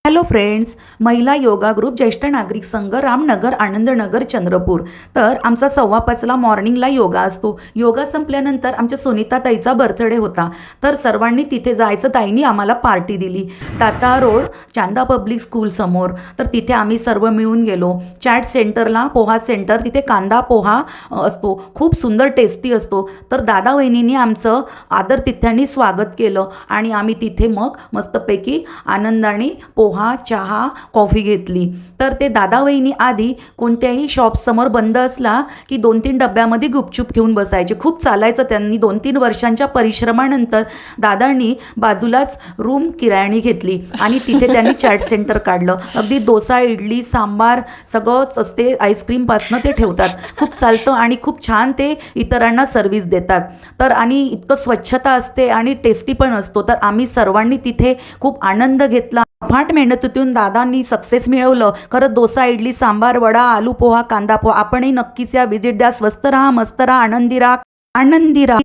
Hello friends, महिला yoga group ज्येष्ठ नागरिक संघ रामनगर आनंदनगर चंद्रपूर. तर आमचा 5:15ला मॉर्निंगला योगा असतो. योगा संपल्यानंतर आमच्या सुनीता ताईचा बर्थडे होता, तर सर्वांनी तिथे जायचं. ताईंनी आम्हाला पार्टी दिली Tata road Chanda public school समोर. तर तिथे आम्ही सर्व मिळून गेलो. चॅट सेंटरला पोहा सेंटर, तिथे कांदा पोहा असतो, खूप सुंदर टेस्टी असतो. तर दादा वहिनींनी आमचं आदरातिथ्याने स्वागत केलं आणि आम्ही तिथे मग मस्तपैकी आनंदाने पोहा चहा कॉफी घेतली. तर ते दादा वहिनी आधी कोणत्याही शॉपसमोर बंद असला की 2-3 डब्यामध्ये गुपचूप घेऊन बसायचे. खूप चालायचं त्यांनी. 2-3 वर्षांच्या परिश्रमानंतर दादांनी बाजूलाच रूम किरायाने घेतली आणि तिथे त्यांनी चॅट सेंटर काढलं. अगदी डोसा इडली सांबार सगळंच असते, आईस्क्रीमपासनं ते ठेवतात. खूप चालतं आणि खूप छान ते इतरांना सर्व्हिस देतात. तर आणि इतकं स्वच्छता असते आणि टेस्टी पण असतो. तर आम्ही सर्वांनी तिथे खूप आनंद घेतला. अफाट मेहनतीतून दादांनी सक्सेस मिळवलं. खरं डोसा इडली सांबार वडा आलू पोहा कांदा पोहा. आपणही नक्कीच या विजिट द्या. स्वस्त राहा, मस्त राहा, आनंदी राहा.